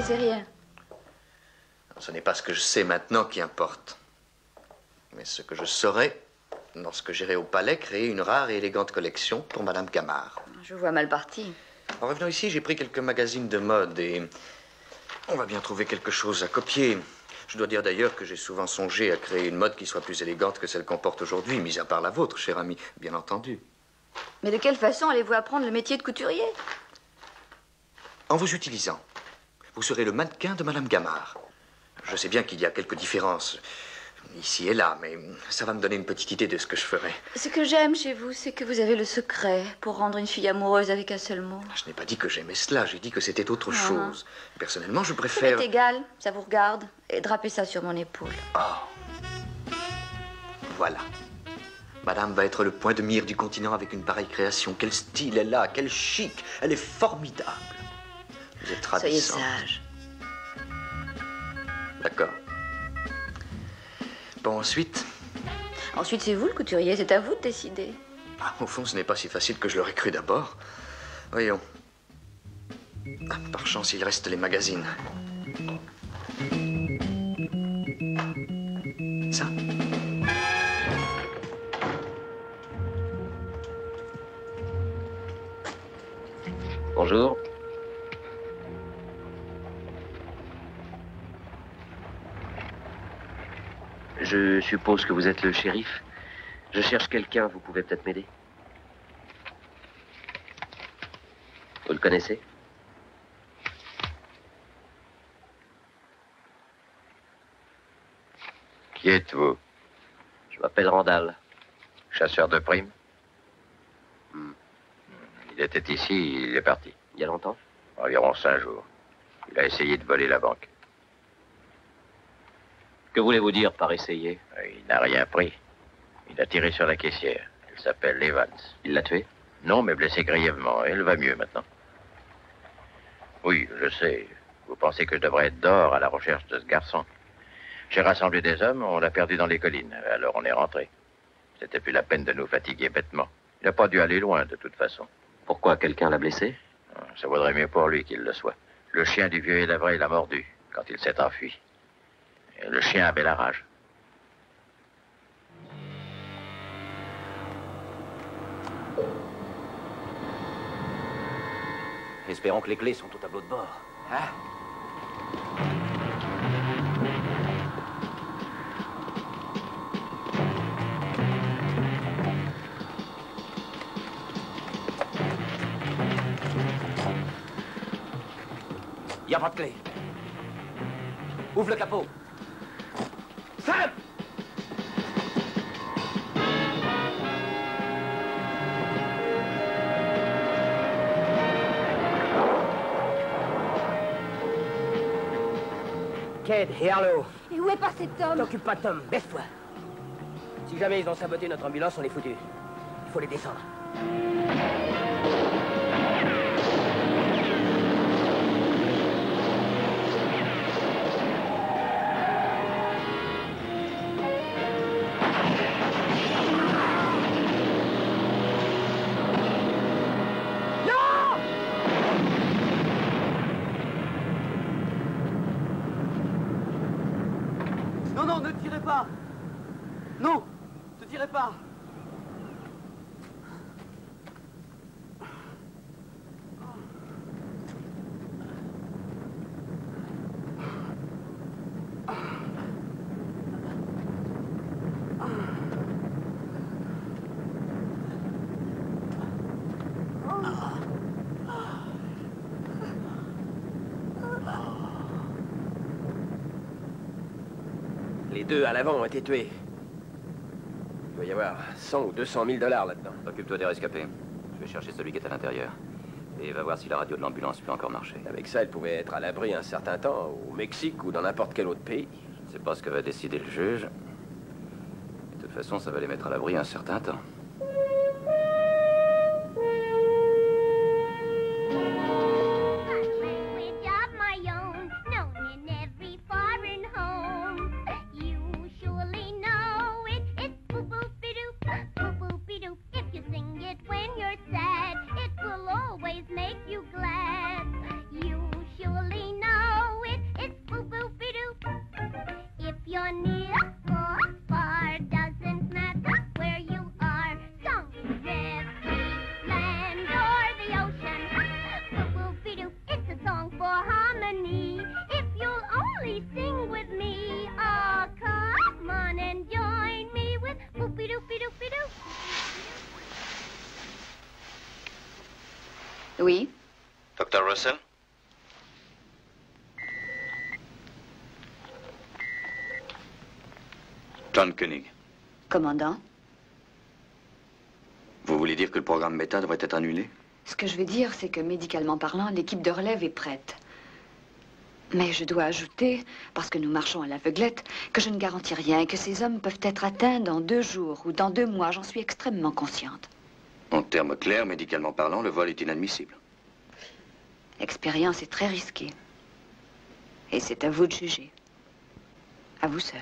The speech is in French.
connaissez rien. Ce n'est pas ce que je sais maintenant qui importe, mais ce que je saurai lorsque j'irai au palais créer une rare et élégante collection pour Madame Camard. Je vous vois mal parti. En revenant ici, j'ai pris quelques magazines de mode et on va bien trouver quelque chose à copier. Je dois dire d'ailleurs que j'ai souvent songé à créer une mode qui soit plus élégante que celle qu'on porte aujourd'hui, mis à part la vôtre, cher ami, bien entendu. Mais de quelle façon allez-vous apprendre le métier de couturier? En vous utilisant. Vous serez le mannequin de Madame Camard. Je sais bien qu'il y a quelques différences ici et là, mais ça va me donner une petite idée de ce que je ferai. Ce que j'aime chez vous, c'est que vous avez le secret pour rendre une fille amoureuse avec un seul mot. Je n'ai pas dit que j'aimais cela, j'ai dit que c'était autre chose. Personnellement, je Ça préfère... m'est égal, ça vous regarde. Et drapez ça sur mon épaule. Oh. Voilà. Madame va être le point de mire du continent avec une pareille création. Quel style elle a, quel chic. Elle est formidable. Vous êtes ravissante. Soyez sage. D'accord. Bon, ensuite... Ensuite, c'est vous le couturier, c'est à vous de décider. Ah, au fond, ce n'est pas si facile que je l'aurais cru d'abord. Voyons. Ah, par chance, il reste les magazines. Ça. Bonjour. Je suppose que vous êtes le shérif. Je cherche quelqu'un, vous pouvez peut-être m'aider. Vous le connaissez? Qui êtes-vous? Je m'appelle Randall. Chasseur de primes? Il était ici, il est parti. Il y a longtemps? Environ 5 jours. Il a essayé de voler la banque. Que voulez-vous dire par essayer? Il n'a rien pris. Il a tiré sur la caissière. Elle s'appelle Evans. Il l'a tuée? Non, mais blessée grièvement. Elle va mieux maintenant. Oui, je sais. Vous pensez que je devrais être dehors à la recherche de ce garçon. J'ai rassemblé des hommes, on l'a perdu dans les collines. Alors on est rentré. C'était plus la peine de nous fatiguer bêtement. Il n'a pas dû aller loin, de toute façon. Pourquoi quelqu'un l'a blessé? Ça vaudrait mieux pour lui qu'il le soit. Le chien du vieux Elavray l'a mordu quand il s'est enfui. Et le chien avait la rage. Espérons que les clés sont au tableau de bord. Hein? Il n'y a pas de clé. Ouvre le capot. Sam! Ked et Harlow. Et où est passé Tom? T'occupe pas de Tom, baisse-toi. Si jamais ils ont saboté notre ambulance, on est foutus. Il faut les descendre. Non, ne tirez pas! Non! Ne tirez pas! Les deux à l'avant ont été tués. Il doit y avoir 100 ou 200 000 $ là-dedans. Occupe-toi des rescapés. Je vais chercher celui qui est à l'intérieur. Et va voir si la radio de l'ambulance peut encore marcher. Avec ça, elle pouvait être à l'abri un certain temps, au Mexique ou dans n'importe quel autre pays. Je ne sais pas ce que va décider le juge. De toute façon, ça va les mettre à l'abri un certain temps. Oui? Dr. Russell? John Koenig. Commandant? Vous voulez dire que le programme Beta devrait être annulé? Ce que je veux dire, c'est que médicalement parlant, l'équipe de relève est prête. Mais je dois ajouter, parce que nous marchons à l'aveuglette, que je ne garantis rien et que ces hommes peuvent être atteints dans 2 jours ou dans 2 mois. J'en suis extrêmement consciente. En termes clairs, médicalement parlant, le vol est inadmissible. L'expérience est très risquée. Et c'est à vous de juger. À vous seul.